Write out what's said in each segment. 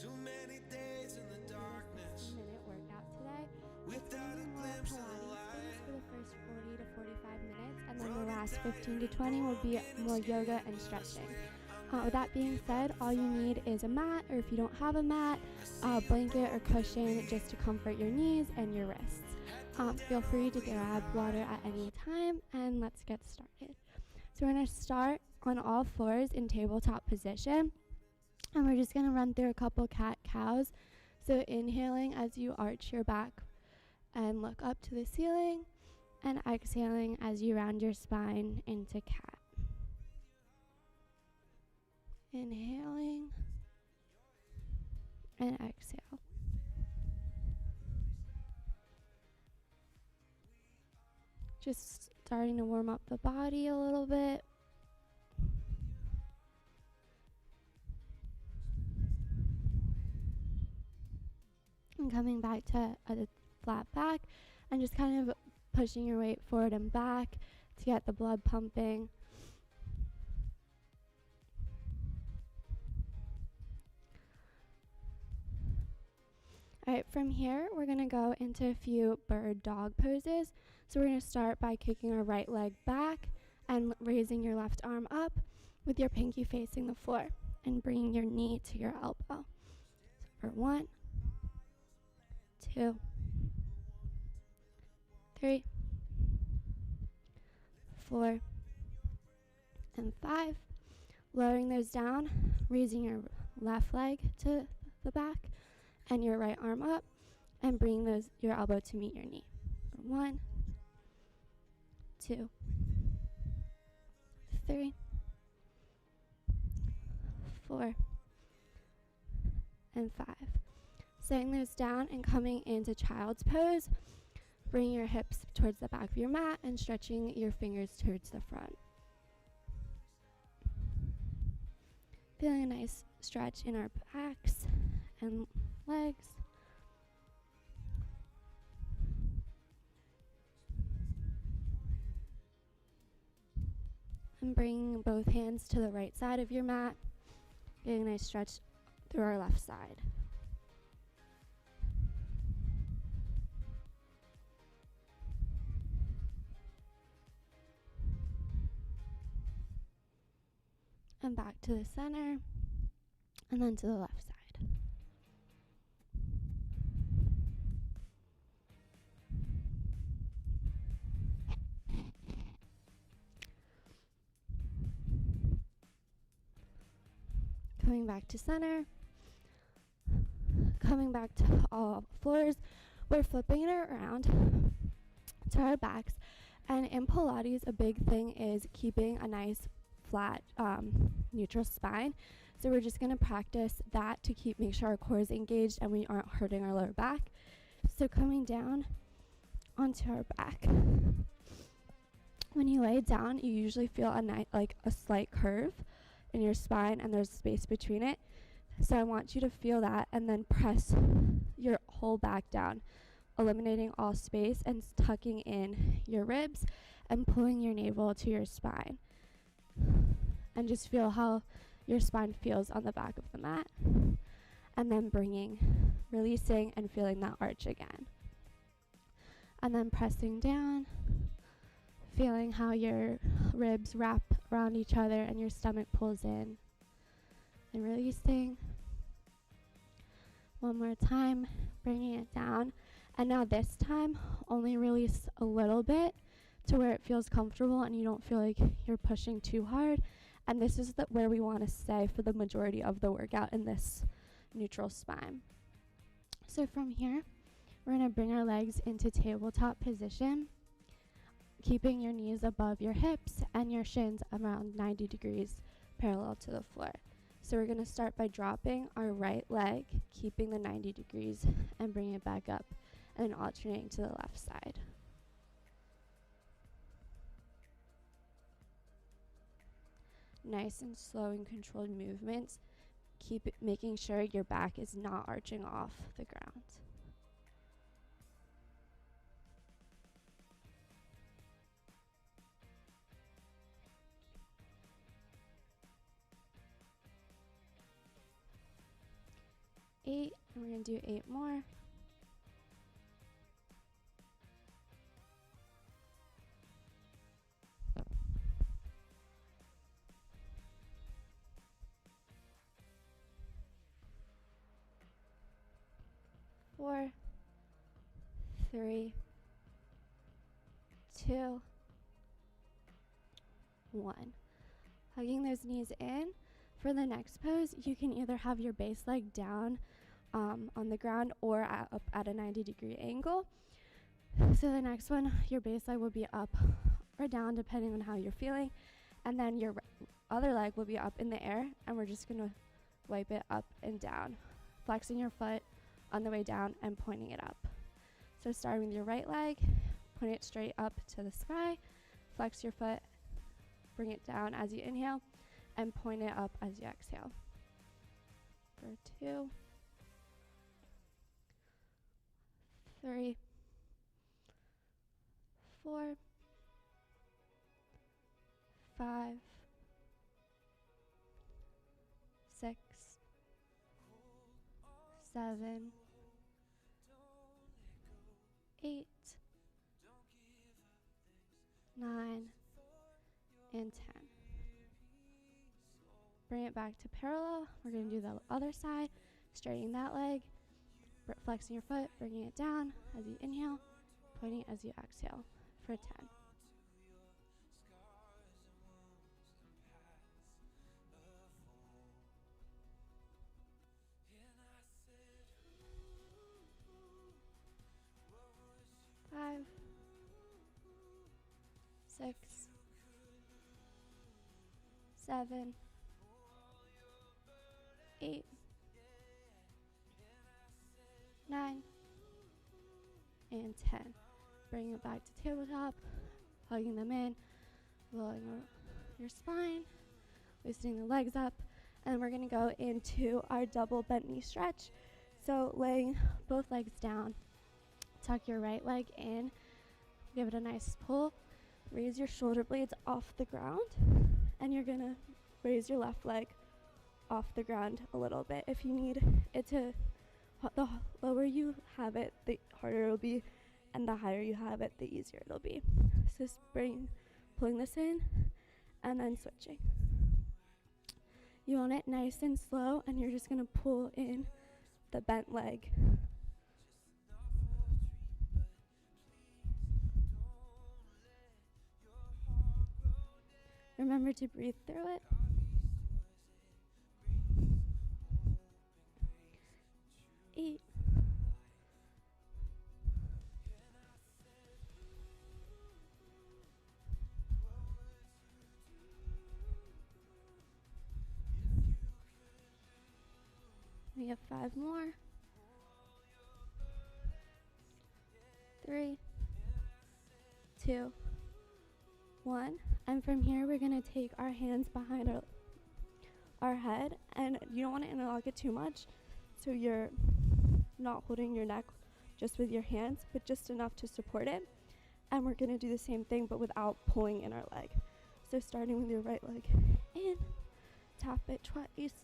Too many days in the darkness. Minute workout today. It's going to be more Pilates for the first 40 to 45 minutes, and then the last 15 to 20 will be more yoga and stretching. With that being said, all you need is a mat, or if you don't have a mat, a blanket or cushion just to comfort your knees and your wrists. Feel free to grab water at any time, and let's get started. So we're going to start on all fours in tabletop position, and we're just going to run through a couple cat-cows. So inhaling as you arch your back and look up to the ceiling, and exhaling as you round your spine into cat. Inhaling and exhale. Just starting to warm up the body a little bit. And coming back to a flat back and just kind of pushing your weight forward and back to get the blood pumping. All right, from here, we're going to go into a few bird dog poses. So we're going to start by kicking our right leg back and raising your left arm up with your pinky facing the floor and bringing your knee to your elbow. So for 1, 2, 3, 4, and 5. Lowering those down, raising your left leg to the back and your right arm up, and bringing your elbow to meet your knee. 1, 2, 3, 4, and 5. Setting those down and coming into child's pose. Bring your hips towards the back of your mat and stretching your fingers towards the front. Feeling a nice stretch in our backs and legs. And bringing both hands to the right side of your mat. Getting a nice stretch through our left side. And back to the center, and then to the left side. Coming back to center, coming back to all floors. We're flipping it around to our backs, and in Pilates, a big thing is keeping a nice flat neutral spine. So we're just going to practice that to make sure our core is engaged and we aren't hurting our lower back. So coming down onto our back. When you lay down, you usually feel a slight curve in your spine, and there's space between it. So I want you to feel that and then press your whole back down, eliminating all space and tucking in your ribs and pulling your navel to your spine. And just feel how your spine feels on the back of the mat. And then releasing and feeling that arch again. And then pressing down, feeling how your ribs wrap around each other and your stomach pulls in. And releasing. One more time, bringing it down. And now this time, only release a little bit to where it feels comfortable and you don't feel like you're pushing too hard. And this is where we want to stay for the majority of the workout in this neutral spine. So from here, we're going to bring our legs into tabletop position, keeping your knees above your hips and your shins around 90 degrees parallel to the floor. So we're going to start by dropping our right leg, keeping the 90 degrees, and bringing it back up, and then alternating to the left side. Nice and slow and controlled movements. Keep making sure your back is not arching off the ground. 8, and we're going to do 8 more. 4, 3, 2, 1. Hugging those knees in. For the next pose, you can either have your base leg down on the ground or up at a 90-degree angle. So the next one, your base leg will be up or down depending on how you're feeling, and then your other leg will be up in the air, and we're just going to wipe it up and down, flexing your foot on the way down and pointing it up. So starting with your right leg, point it straight up to the sky, flex your foot, bring it down as you inhale, and point it up as you exhale. For 2, 3, 4, 5, 6, 7, 8, 9, and 10. Bring it back to parallel. We're going to do the other side, straightening that leg, flexing your foot, bringing it down as you inhale, pointing as you exhale for 10. Five, 6, 7, 8, 9, and 10. Bring it back to tabletop, hugging them in, lowering your spine, loosening the legs up, and we're going to go into our double bent knee stretch. So laying both legs down, tuck your right leg in, give it a nice pull, raise your shoulder blades off the ground, and you're going to raise your left leg off the ground a little bit. If you need it to, the lower you have it, the harder it'll be, and the higher you have it, the easier it'll be. So pulling this in, and then switching. You want it nice and slow, and you're just going to pull in the bent leg. Remember to breathe through it. Eight. We have 5 more. 3, 2, 1. And from here, we're going to take our hands behind our head, and you don't want to interlock it too much, so you're not holding your neck just with your hands, but just enough to support it. And we're going to do the same thing, but without pulling in our leg. So starting with your right leg in, tap it twice,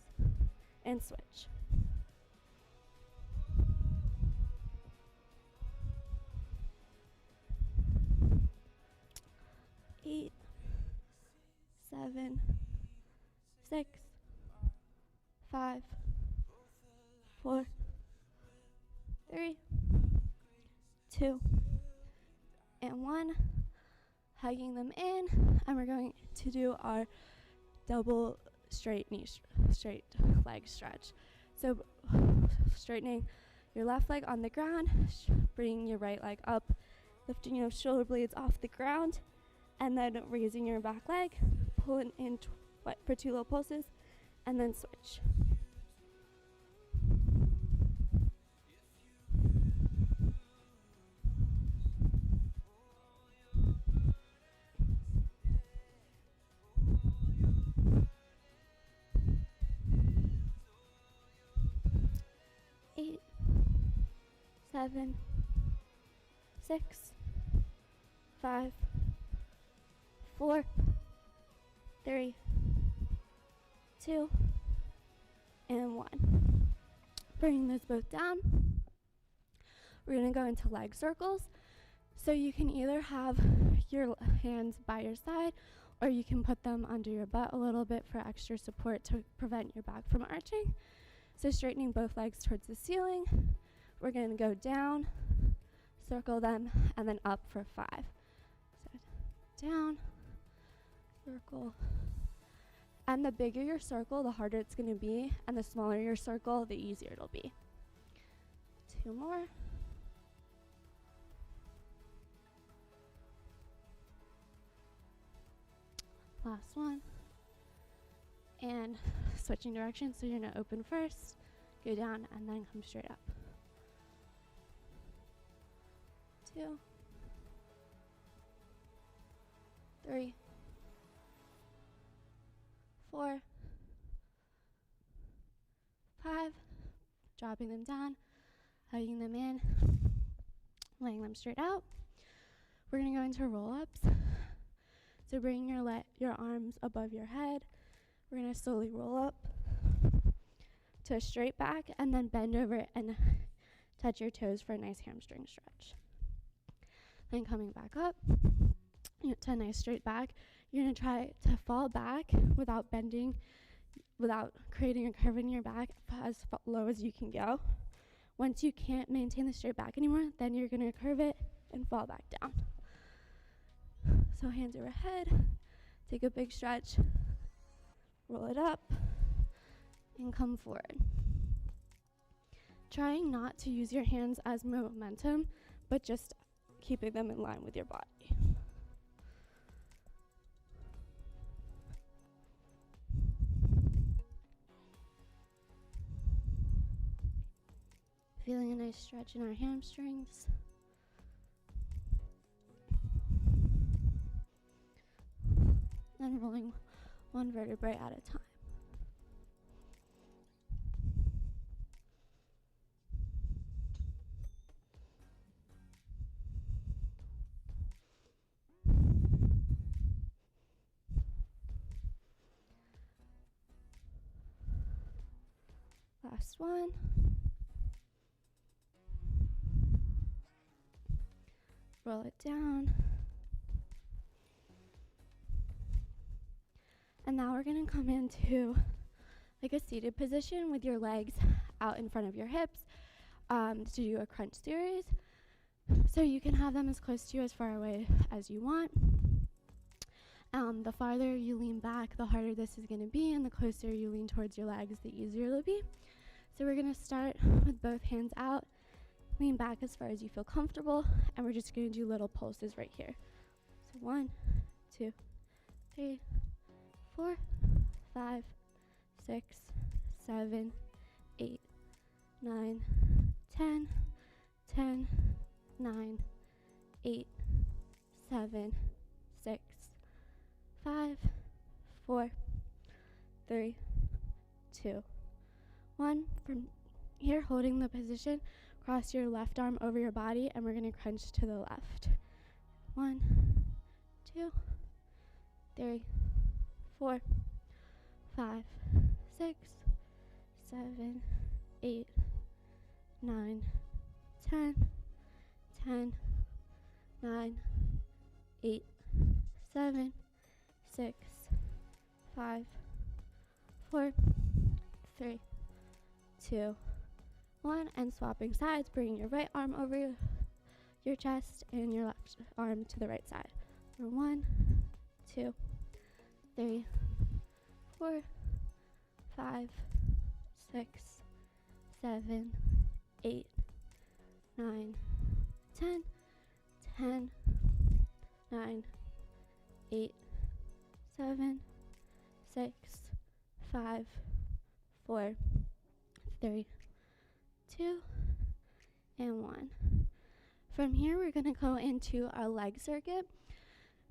and switch. Eight, 7, 6, 5, 4, 3, 2, and 1. Hugging them in, and we're going to do our double straight leg stretch. So straightening your left leg on the ground, bringing your right leg up, lifting your shoulder blades off the ground, and then raising your back leg, pulling in for 2 little pulses, and then switch. Eight, 7, 6, 5, 4, 3, 2, and 1. bringing those both down. We're going to go into leg circles. So you can either have your hands by your side, or you can put them under your butt a little bit for extra support to prevent your back from arching. So straightening both legs towards the ceiling. We're going to go down, circle them, and then up for 5. So down, circle. And the bigger your circle, the harder it's going to be, and the smaller your circle, the easier it'll be. 2 more. Last one. And switching directions, so you're going to open first, go down, and then come straight up. 2, 3, 4, 5, dropping them down, hugging them in, laying them straight out. We're going to go into roll-ups. So bring your arms above your head. We're going to slowly roll up to a straight back, and then bend over and touch your toes for a nice hamstring stretch. Then coming back up to a nice straight back. You're going to try to fall back without bending, without creating a curve in your back, as low as you can go. Once you can't maintain the straight back anymore, then you're going to curve it and fall back down. So hands overhead, take a big stretch, roll it up, and come forward. Trying not to use your hands as momentum, but just keeping them in line with your body. Feeling a nice stretch in our hamstrings. And rolling one vertebrae at a time. Last one. Roll it down. And now we're going to come into like a seated position with your legs out in front of your hips to do a crunch series. So you can have them as close to you, as far away as you want. The farther you lean back, the harder this is going to be, and the closer you lean towards your legs, the easier it'll be. So we're going to start with both hands out, lean back as far as you feel comfortable, and we're just going to do little pulses right here. So 1, 2, 3, 4, 5, 6, 7, 8, 9, 10, 10, 9, 8, 7, 6, 5, 4, 3, 2, 1. From here, holding the position, cross your left arm over your body, and we're going to crunch to the left. 1, 2, 3, 4, 5, 6, 7, 8, 9, 10, 10, 9, 8, 7, 6, 5, 4, 3, 2, 1, and swapping sides, bringing your right arm over your chest and your left arm to the right side. For 1, 2, 3, 4, 5, 6, 7, 8, 9, 10, 10, 9, 8, 7, 6, 5, 4, 3, 2, and 1. From here, we're going to go into our leg circuit.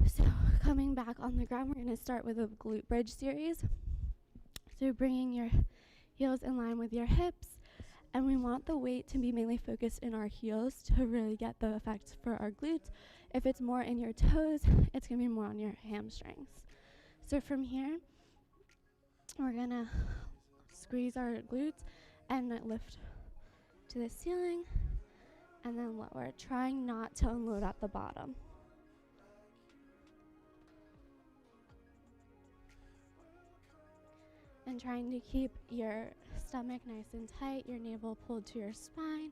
So coming back on the ground, we're going to start with a glute bridge series. So bringing your heels in line with your hips, and we want the weight to be mainly focused in our heels to really get the effects for our glutes. If it's more in your toes, it's going to be more on your hamstrings. So from here, we're going to squeeze our glutes and lift to the ceiling, and then lower, trying not to unload at the bottom. And trying to keep your stomach nice and tight, your navel pulled to your spine.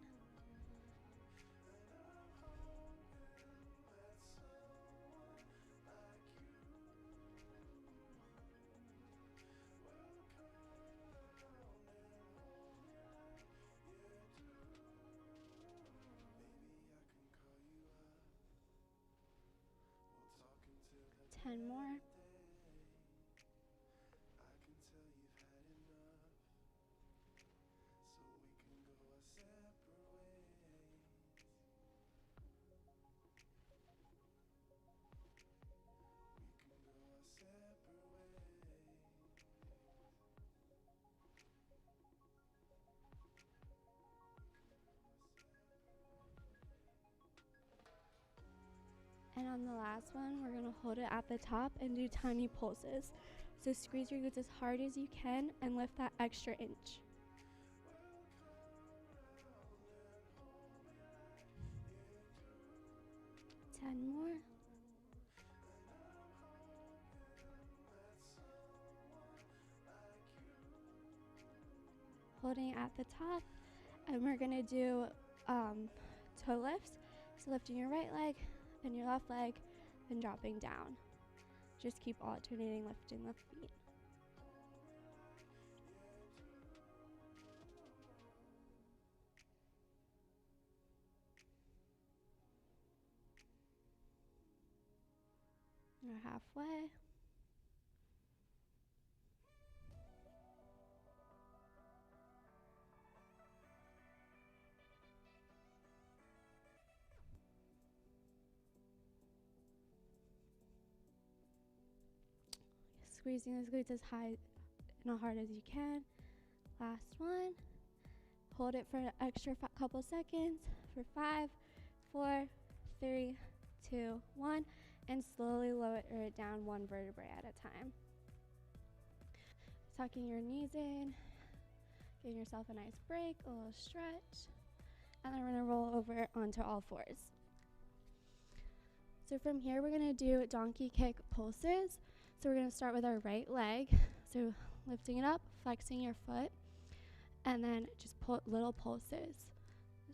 Ten more. And on the last one, we're going to hold it at the top and do tiny pulses. So squeeze your glutes as hard as you can and lift that extra inch. Ten more. Holding at the top, and we're going to do toe lifts. So lifting your right leg, then your left leg, then dropping down. Just keep alternating lifting the feet. We're halfway. Squeezing those glutes as high and hard as you can. Last one. Hold it for an extra couple seconds for 5, 4, 3, 2, 1, and slowly lower it down one vertebrae at a time. Tucking your knees in, giving yourself a nice break, a little stretch, and then we're going to roll over onto all fours. So from here, we're going to do donkey kick pulses. So we're going to start with our right leg. So lifting it up, flexing your foot, and then just little pulses.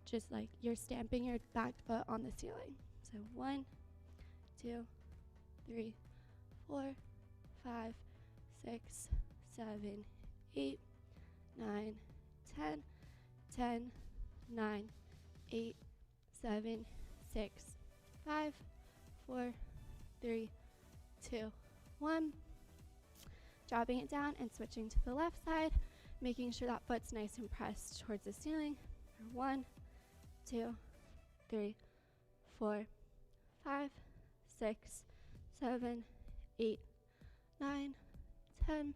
Just like you're stamping your back foot on the ceiling. So 1, 2, 3, 4, 5, 6, 7, 8, 9, 10, 10, 9, 8, 7, 6, 5, 4, 3, 2, 1. Dropping it down and switching to the left side, making sure that foot's nice and pressed towards the ceiling. 1, 2, 3, 4, 5, 6, 7, 8, 9, 10,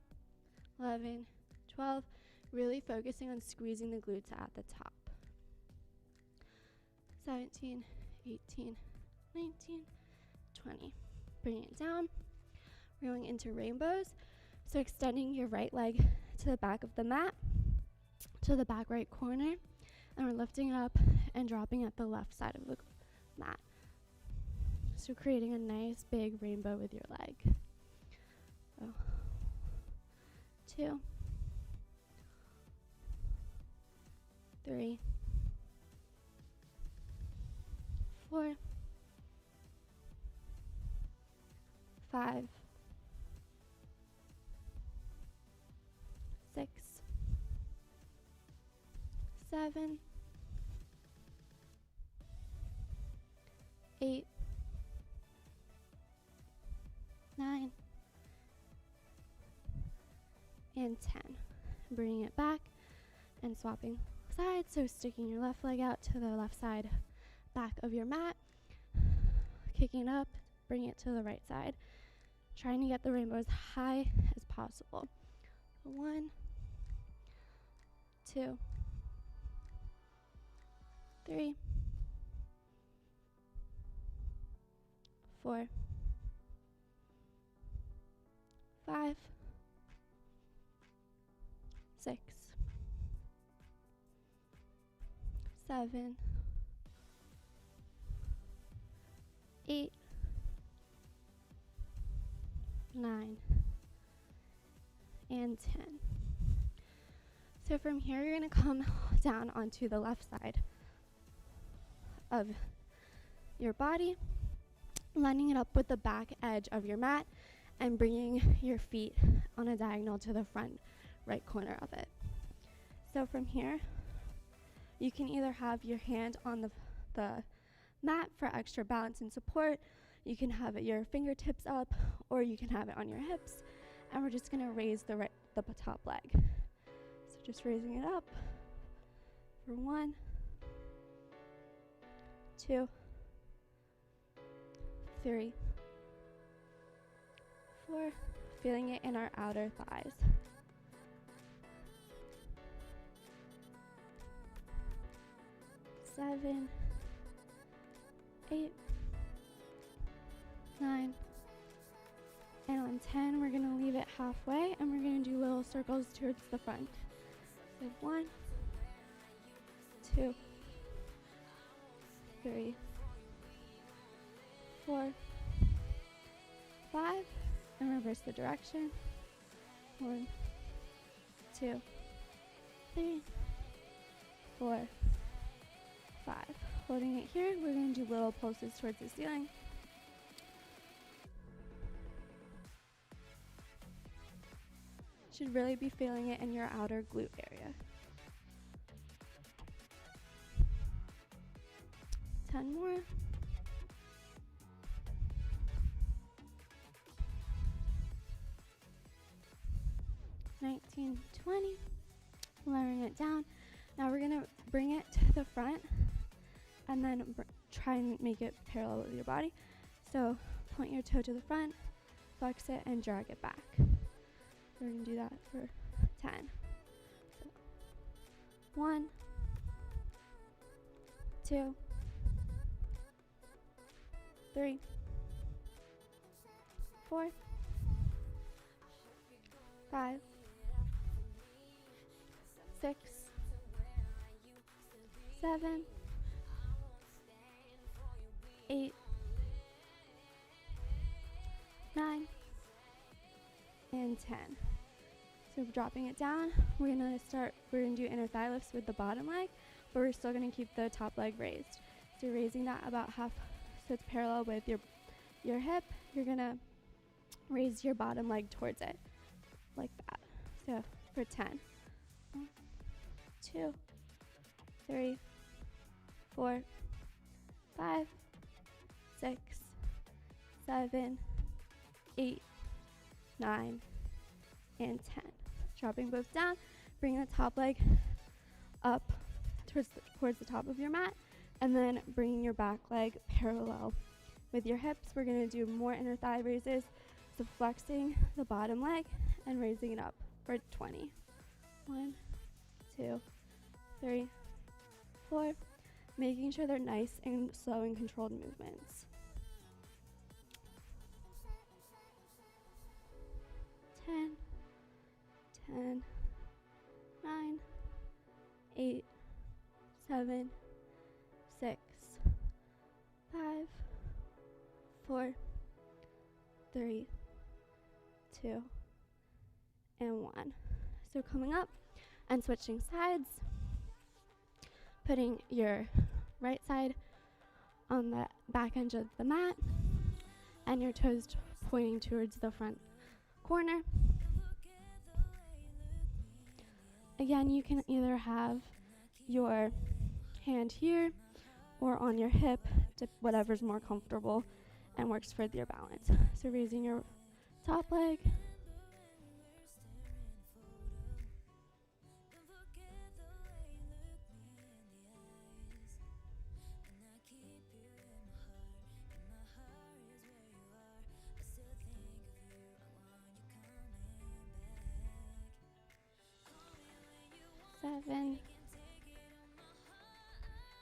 11, 12. Really focusing on squeezing the glutes at the top. 17, 18, 19, 20. Bringing it down. We're going into rainbows. So extending your right leg to the back of the mat, to the back right corner, and we're lifting it up and dropping at the left side of the mat. So creating a nice big rainbow with your leg. So 2, 3, 4, 5, 6, 7, 8, 9, and 10. Bringing it back and swapping sides. So sticking your left leg out to the left side back of your mat. Kicking up, bring it to the right side. Trying to get the rainbow as high as possible. 1, 2, 3, 4, 5, 6, 7, 8, 9, and 10. So from here, you're going to come down onto the left side of your body, lining it up with the back edge of your mat and bringing your feet on a diagonal to the front right corner of it. So from here, you can either have your hand on the mat for extra balance and support, you can have your fingertips up, or you can have it on your hips, and we're just going to raise the top leg. So just raising it up for 1, 2, 3, 4, feeling it in our outer thighs. 7, 8, 9, and on 10, we're going to leave it halfway, and we're going to do little circles towards the front. So 1, 2, 3, 4, 5, and reverse the direction. 1, 2, 3, 4, 5. Holding it here, we're going to do little pulses towards the ceiling. Should really be feeling it in your outer glute area. 10 more. 19, 20. Lowering it down. Now we're going to bring it to the front and then try and make it parallel with your body. So point your toe to the front, flex it, and drag it back. We're going to do that for 10. So 1, 2, 3, 4, 5, 6, 7, 8, 9, and 10. So dropping it down, we're going to do inner thigh lifts with the bottom leg, but we're still going to keep the top leg raised. So raising that about half so it's parallel with your hip. You're going to raise your bottom leg towards it like that. So for 10. 1, 2, 3, 4, 5, 6, 7, 8, 9, and 10. Dropping both down, bring the top leg up towards the top of your mat, and then bringing your back leg parallel with your hips. We're going to do more inner thigh raises, so flexing the bottom leg and raising it up for 20. 1, 2, 3, 4, making sure they're nice and slow and controlled movements. 10, 10, 9, 8, 7, 6, 5, 4, 3, 2, and 1. So coming up and switching sides, putting your right side on the back edge of the mat and your toes pointing towards the front corner. Again, you can either have your hand here or on your hip, whatever's more comfortable and works for your balance. So raising your top leg, seven,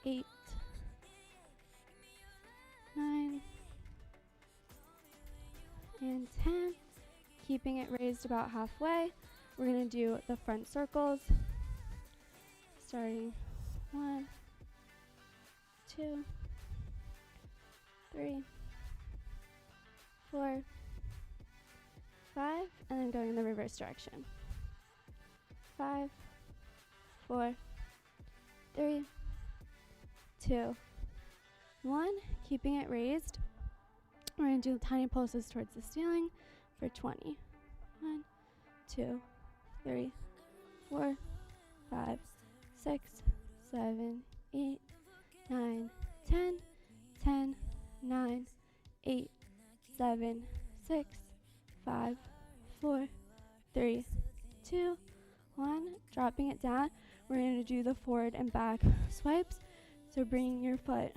8, 9, and 10. Keeping it raised about halfway. We're going to do the front circles. Starting 1, 2, 3, 4, 5, and then going in the reverse direction. 5, 4, 3, 2, 1. Keeping it raised. We're going to do tiny pulses towards the ceiling for 20. 1, 2, 3, 4, 5, 6, 7, 8, 9, 10, 10, 9, 8, 7, 6, 5, 4, 3, 2, 1. Dropping it down. We're going to do the forward and back swipes. So bringing your foot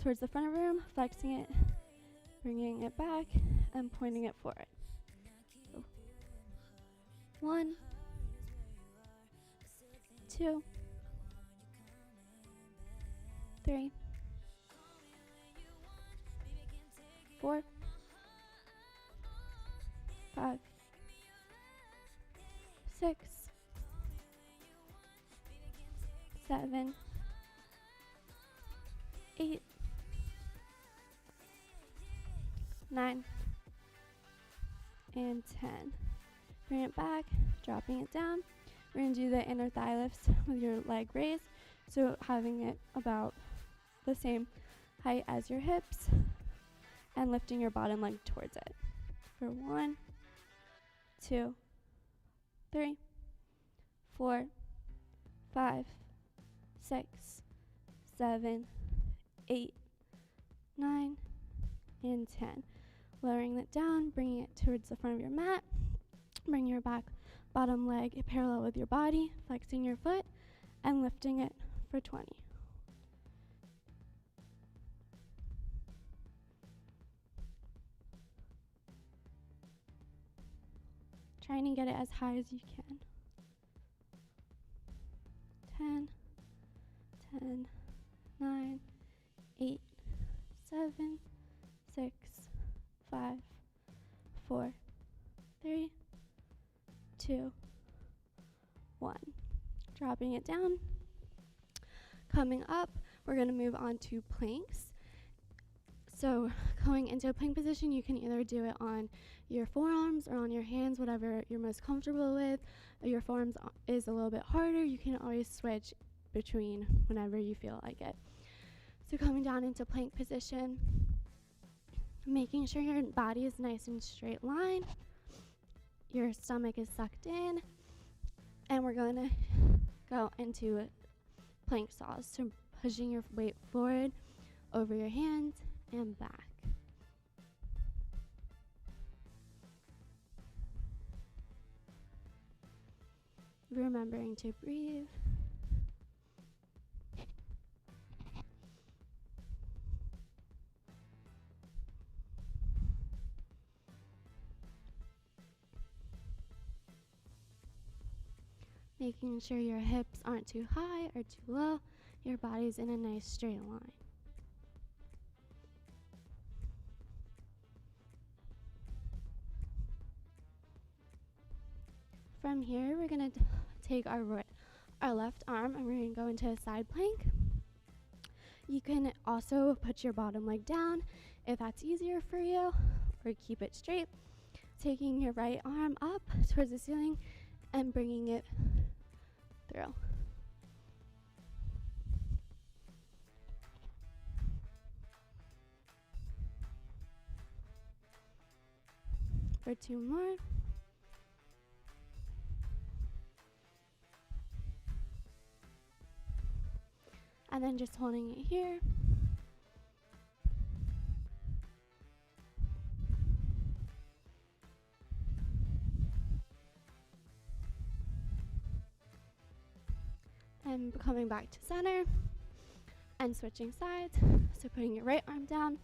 towards the front of the room, flexing it, bringing it back, and pointing it forward. So 1, 2, 3, 4, 5, 6, 7, 8, 9, and 10. Bring it back, dropping it down. We're going to do the inner thigh lifts with your leg raised, so having it about the same height as your hips and lifting your bottom leg towards it. For 1, 2, 3, 4, 5, 6, 7, 8, 9, and 10. Lowering it down, bringing it towards the front of your mat. Bring your bottom leg parallel with your body, flexing your foot, and lifting it for 20. Trying to get it as high as you can. 10, 10, 9, 8, 7, 6, 5, 4, 3, 2, 1. Dropping it down. Coming up, we're going to move on to planks. So going into a plank position, you can either do it on your forearms or on your hands, whatever you're most comfortable with. If your forearms is a little bit harder, you can always switch between whenever you feel like it. So coming down into plank position, making sure your body is nice and straight line, your stomach is sucked in, and we're going to go into plank saws. So pushing your weight forward over your hands and back. Remembering to breathe. Making sure your hips aren't too high or too low. Your body's in a nice straight line. From here, we're going to take our left arm and we're going to go into a side plank. You can also put your bottom leg down if that's easier for you, or keep it straight. Taking your right arm up towards the ceiling and bringing it through. For 2 more. And then just holding it here. And coming back to center and switching sides. So putting your right arm down,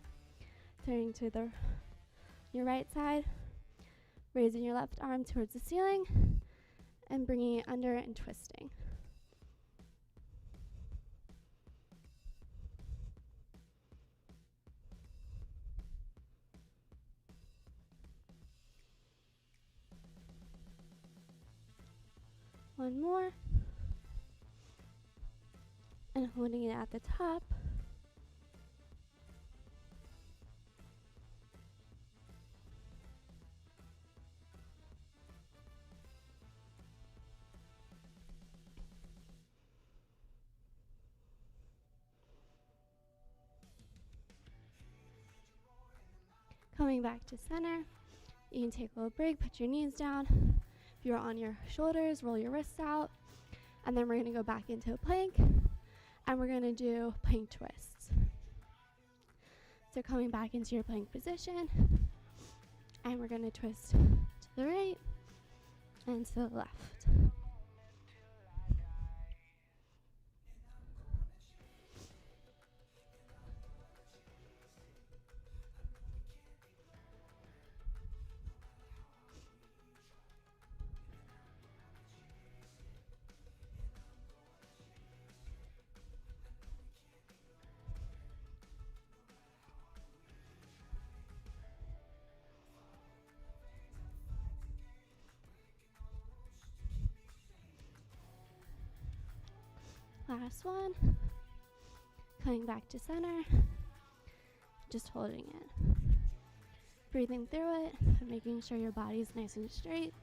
turning to your right side, raising your left arm towards the ceiling, and bringing it under and twisting. One more. And holding it at the top. Coming back to center, you can take a little break, put your knees down. If you're on your shoulders, roll your wrists out. And then we're going to go back into a plank, and we're going to do plank twists. So coming back into your plank position, and we're going to twist to the right and to the left. Last one. Coming back to center. Just holding it. Breathing through it, but making sure your body's nice and straight.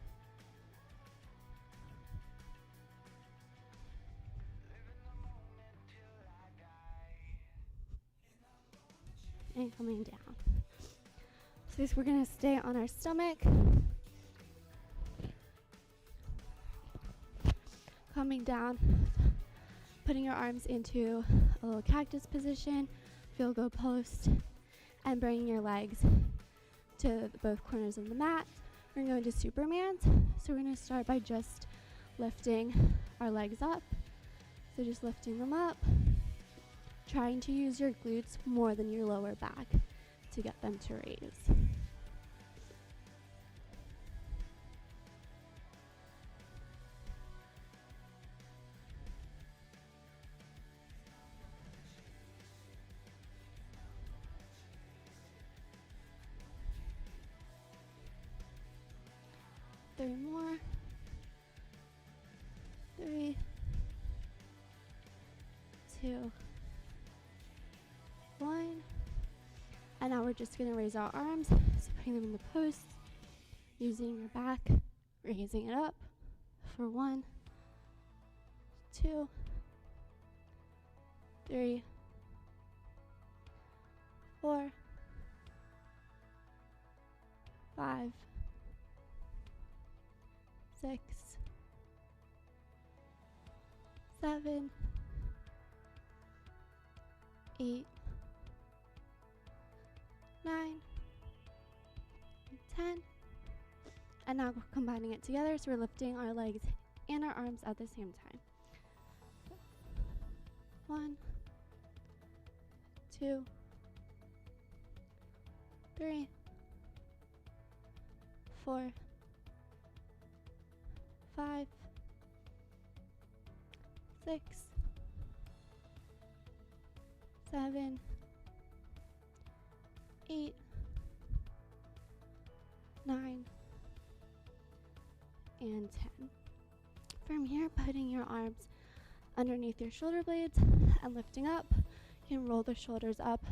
And coming down. So we're going to stay on our stomach. Coming down. Putting your arms into a little cactus position, yoga post, and bringing your legs to both corners of the mat. We're going to go into Superman. So we're going to start by just lifting our legs up. So just lifting them up, trying to use your glutes more than your lower back to get them to raise. Three more. 3, 2, 1. And now we're just going to raise our arms, so putting them in the post, using your back, raising it up for 1, 2, 3, 4, 5, 6, 7, 8, 9, 10. And now we're combining it together, so we're lifting our legs and our arms at the same time. 1, 2, 3, 4, 5, 6, 7, 8, 9, and 10. From here, putting your arms underneath your shoulder blades and lifting up. You can roll the shoulders up,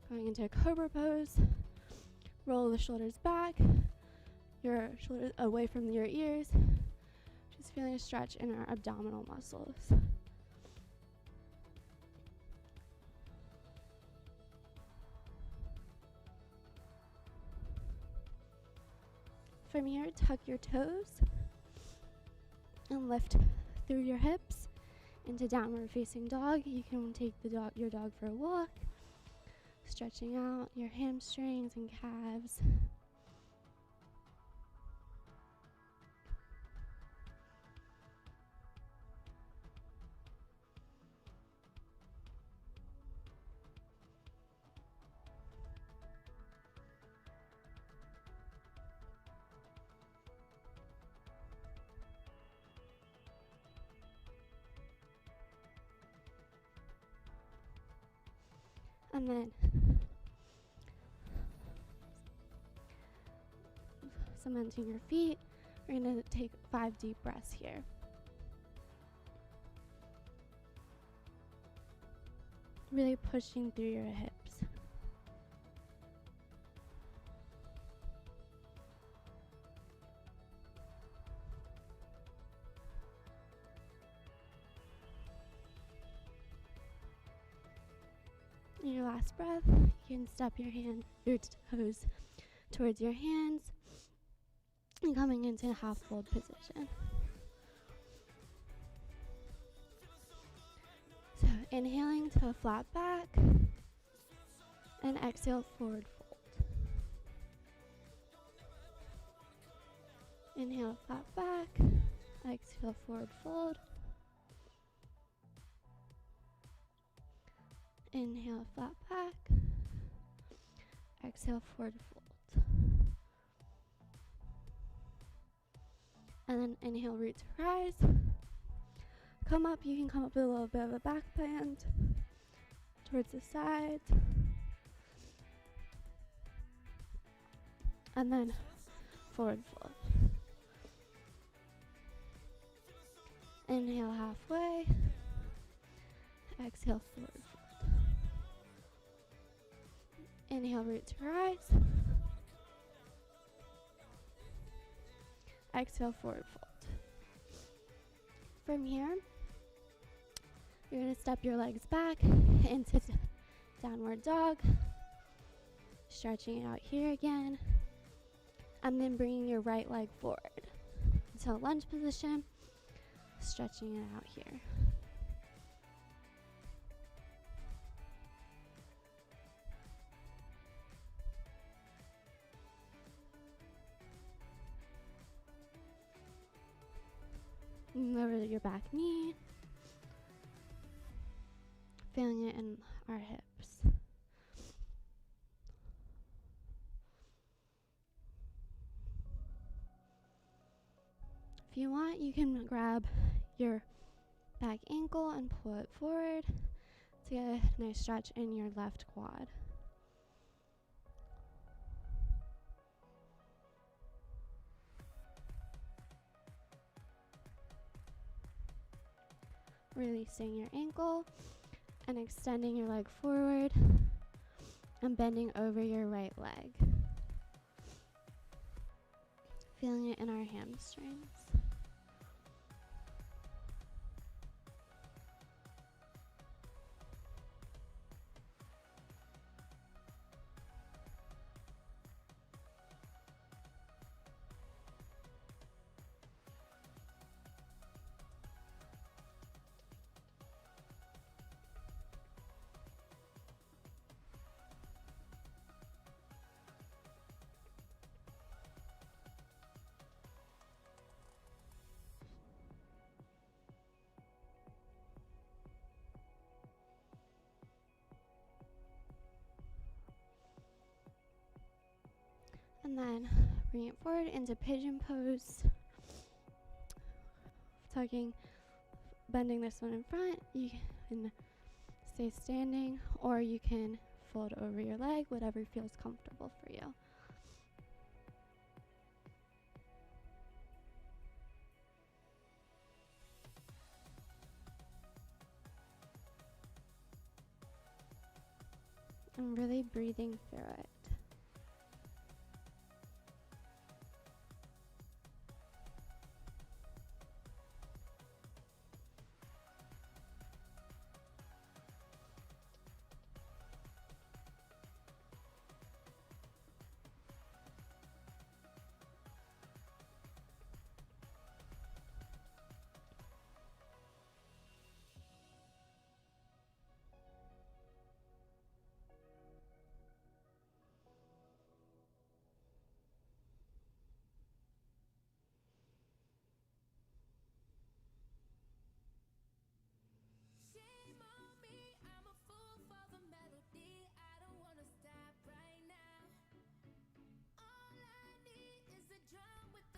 going into a Cobra Pose. Roll the shoulders back, your shoulders away from your ears. Just feeling a stretch in our abdominal muscles. From here, tuck your toes and lift through your hips into downward facing dog. You can take your dog for a walk, stretching out your hamstrings and calves. And then cementing your feet. We're going to take 5 deep breaths here. Really pushing through your hips. Your last breath, you can step your toes towards your hands and coming into half fold position. So inhaling to a flat back and exhale, forward fold. Inhale, flat back, exhale, forward fold. Inhale, flat back, exhale, forward fold. And then inhale, root to rise. Come up, you can come up with a little bit of a back bend towards the sides. And then forward fold. Inhale halfway. Exhale, forward fold. Inhale, root to rise. Exhale, forward fold. From here, you're going to step your legs back into downward dog, stretching it out here again, and then bringing your right leg forward into a lunge position, stretching it out here. Lower your back knee, feeling it in our hips. If you want, you can grab your back ankle and pull it forward to get a nice stretch in your left quad. Releasing your ankle and extending your leg forward and bending over your right leg. Feeling it in our hamstrings. And then bring it forward into Pigeon Pose. Bending this one in front. You can stay standing, or you can fold over your leg, whatever feels comfortable for you. And really breathing through it.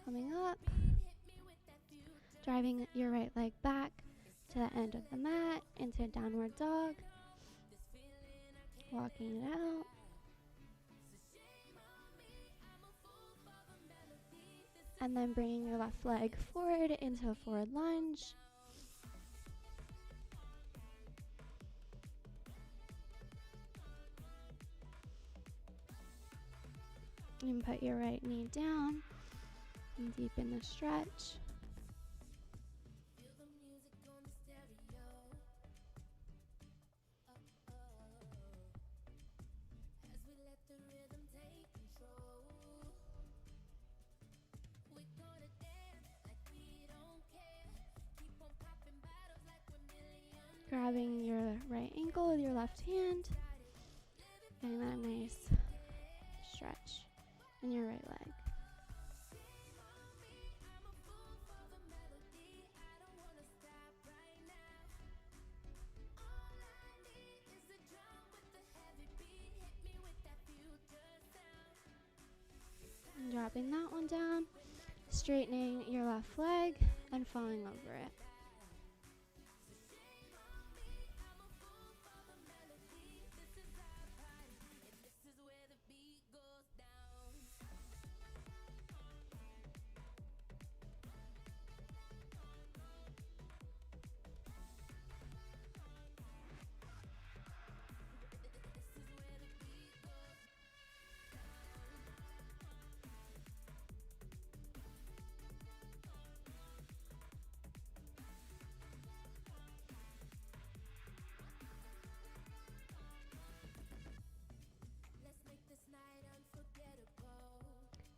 Coming up, driving your right leg back to the end of the mat into downward dog, walking it out. And then bringing your left leg forward into a forward lunge. And put your right knee down and deepen the stretch. Grabbing your right ankle with your left hand, getting that nice stretch in your right leg. And dropping that one down, straightening your left leg and falling over it.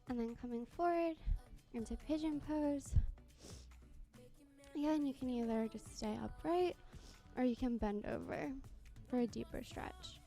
And then coming forward into Pigeon Pose. Again, you can either just stay upright or you can bend over for a deeper stretch.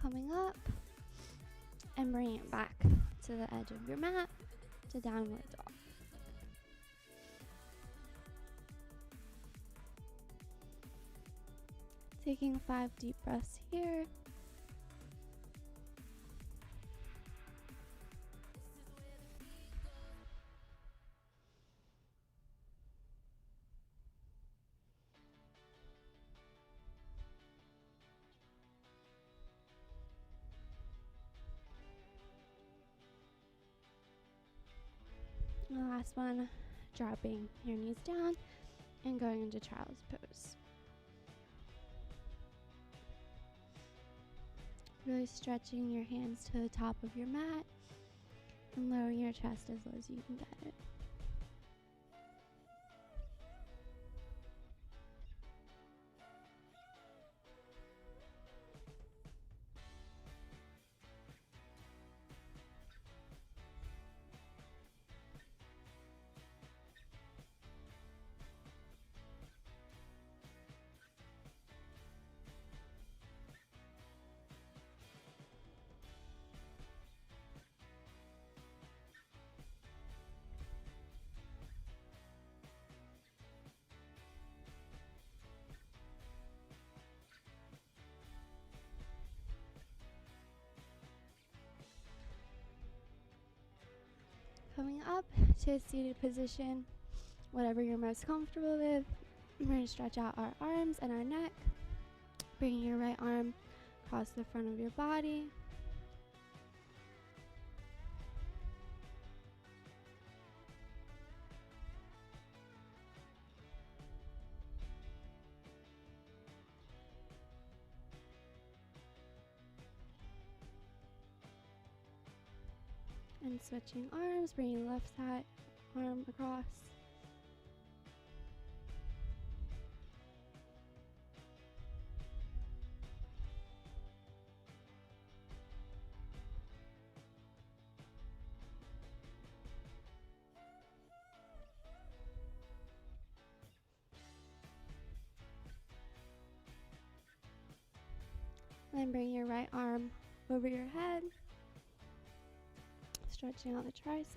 Coming up and bringing it back to the edge of your mat to downward dog. Taking 5 deep breaths here. And the last one, dropping your knees down and going into child's pose. Really stretching your hands to the top of your mat and lowering your chest as low as you can get it. Coming up to a seated position, whatever you're most comfortable with. We're going to stretch out our arms and our neck, bringing your right arm across the front of your body. And switching arms, bringing the left side arm across. Then bring your right arm over your head, stretching out the triceps.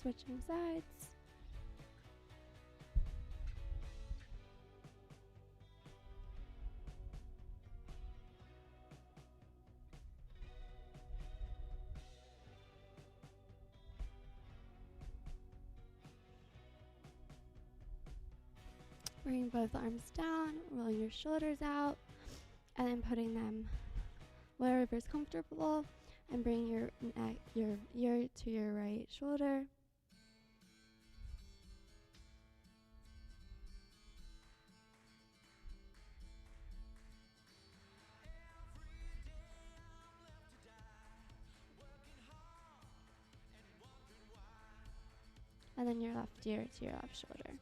switching sides. Bring both arms down, rolling your shoulders out, and then putting them wherever is comfortable, and bring your neck, your ear to your right shoulder. And then your left ear to your left shoulder.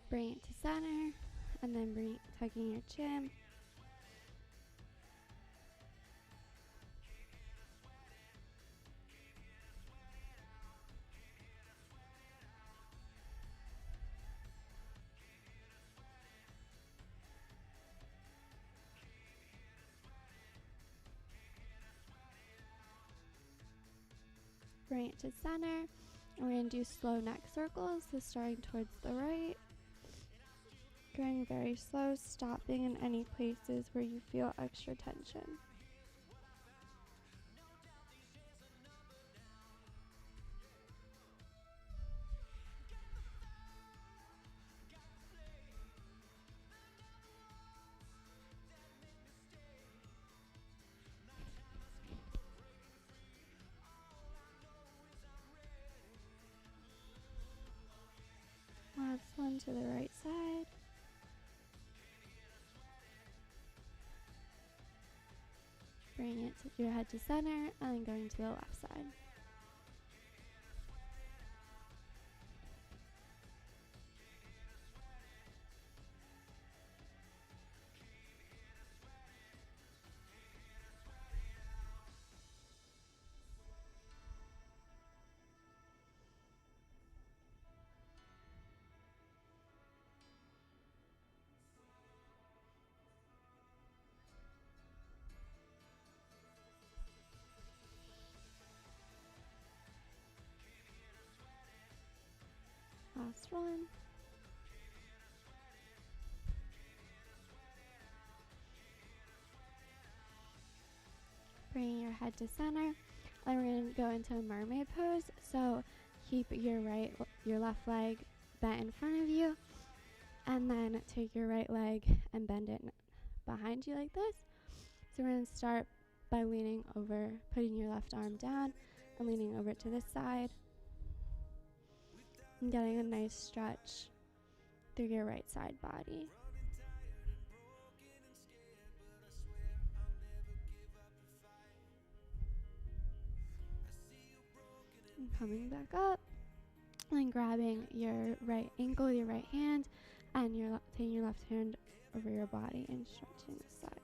Bring it to center, and then tucking your chin. Bring it to center, and we're going to do slow neck circles, so starting towards the right. Going very slow, stopping in any places where you feel extra tension. Last one to the right side. Bring it to your head to center, and then going to the left side. Last one. Bring your head to center, and we're going to go into a mermaid pose. So keep your left leg bent in front of you, and then take your right leg and bend it behind you like this. So we're going to start by leaning over, putting your left arm down and leaning over to this side. And getting a nice stretch through your right side body. And coming back up, and grabbing your right ankle, your right hand, and taking your left hand over your body and stretching this side.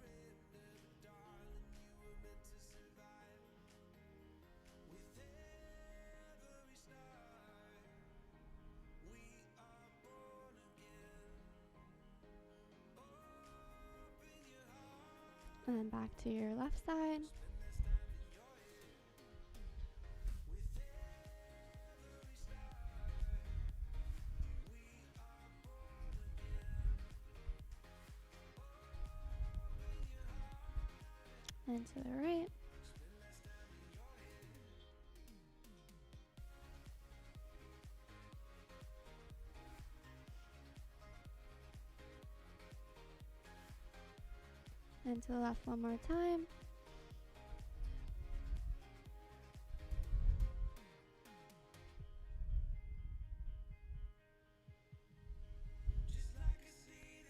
And then back to your left side. And to the right. And to the left one more time.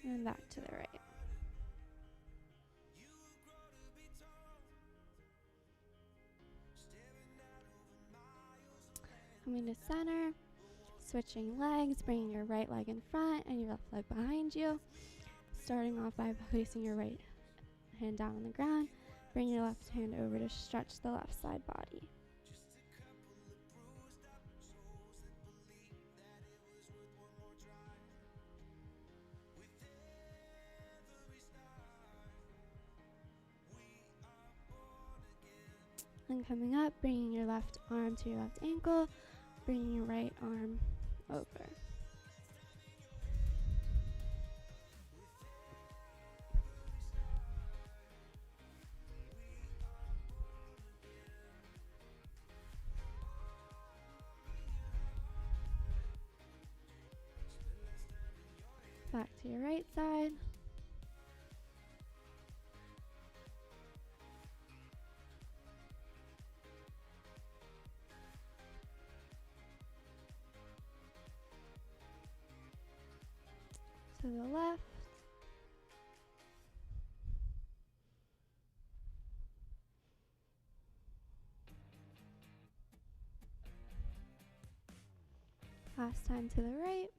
And back to the right. Coming to center, switching legs, bringing your right leg in front and your left leg behind you. Starting off by placing your right hand down on the ground. Bring your left hand over to stretch the left side body. And coming up, bringing your left arm to your left ankle, bringing your right arm over. Back to your right side. To the left. Last time to the right.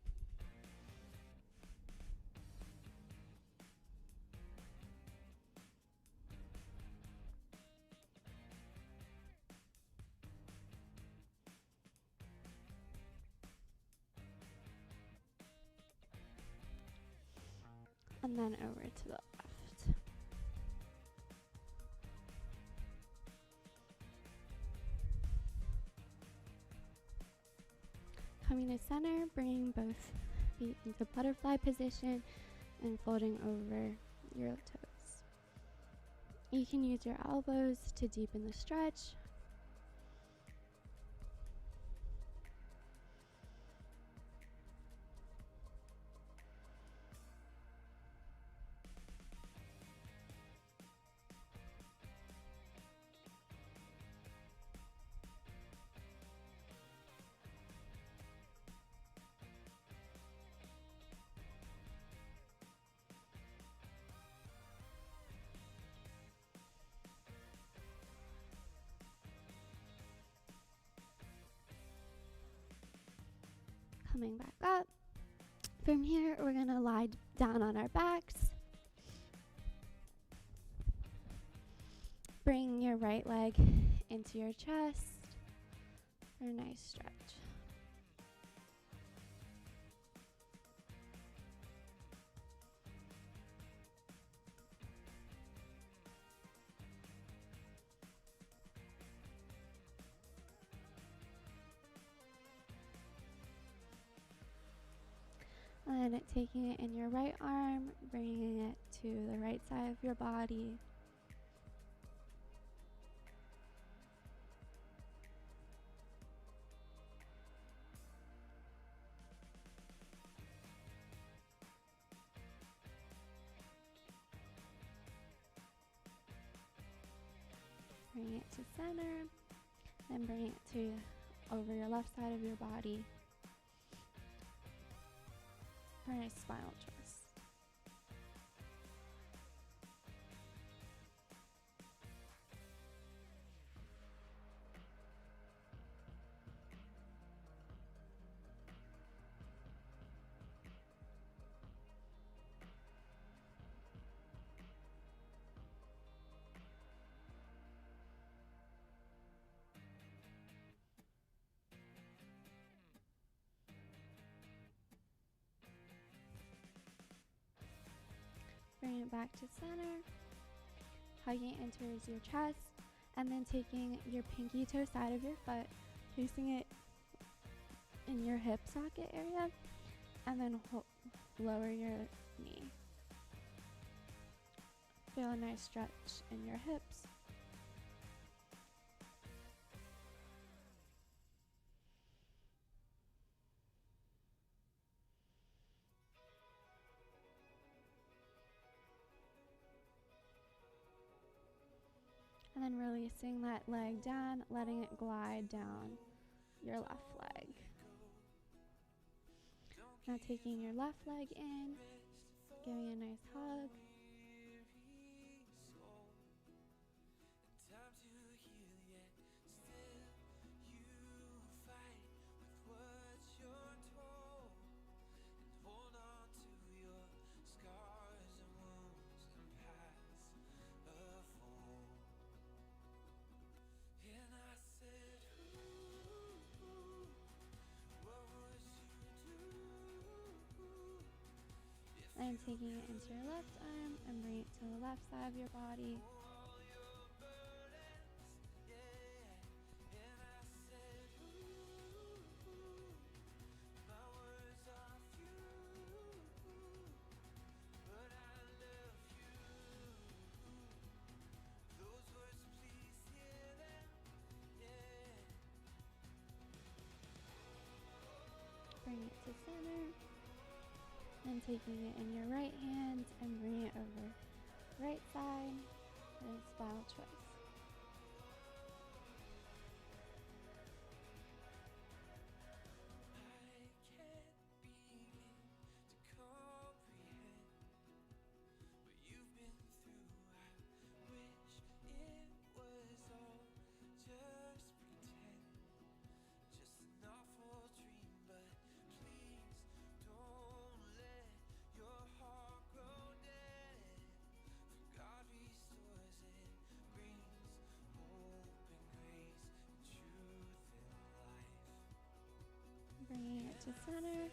And then over to the left. Coming to center, bringing both feet into butterfly position and folding over your toes. You can use your elbows to deepen the stretch. Coming back up. From here, we're going to lie down on our backs. Bring your right leg into your chest for a nice stretch. And taking it in your right arm, bringing it to the right side of your body. Bring it to center, then bring it to over your left side of your body. For a nice spinal twist. Bring it back to center, hugging in towards your chest, and then taking your pinky toe side of your foot, placing it in your hip socket area, and then lower your knee. Feel a nice stretch in your hips. And then releasing that leg down, letting it glide down your left leg. Now taking your left leg in, giving a nice hug. then taking it into your left arm and bring it to the left side of your body. Bring it to center, and taking it in your right hand and bring it over right side, and it's final choice. Bringing it to center.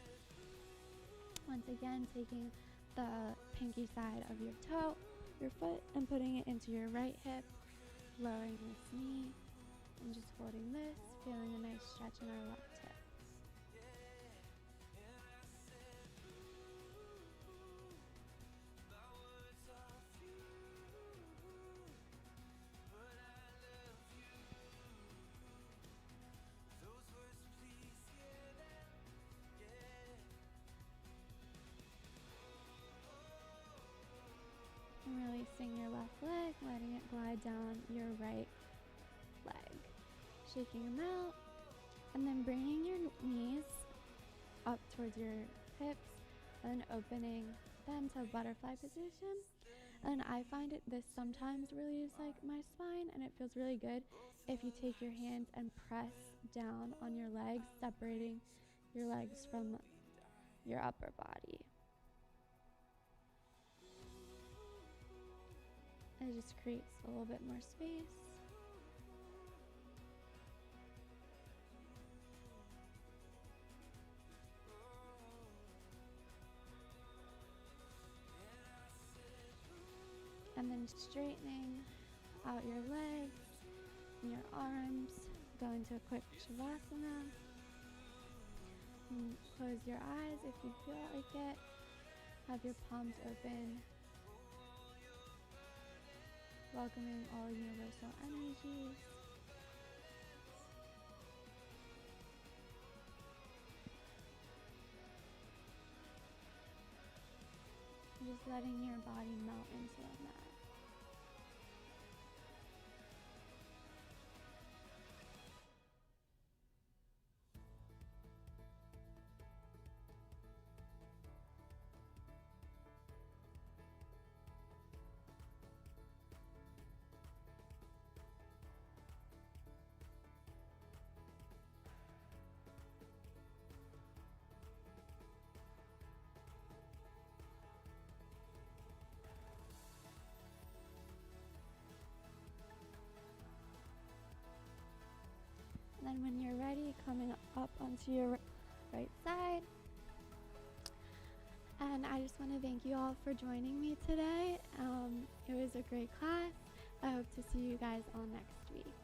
Once again, taking the pinky side of your toe, your foot, and putting it into your right hip, lowering this knee, and just holding this, feeling a nice stretch in our left hip. And releasing your left leg, letting it glide down your right leg. Shaking them out, and then bringing your knees up towards your hips and opening them to a butterfly position. And I find this sometimes relieves like my spine, and it feels really good if you take your hands and press down on your legs, separating your legs from your upper body. It just creates a little bit more space. And then straightening out your legs and your arms, go into a quick shavasana. And close your eyes if you feel like it. Have your palms open. Welcoming all universal energies. Just letting your body melt into the mat. And then when you're ready, coming up onto your right side. And I just want to thank you all for joining me today. It was a great class. I hope to see you guys all next week.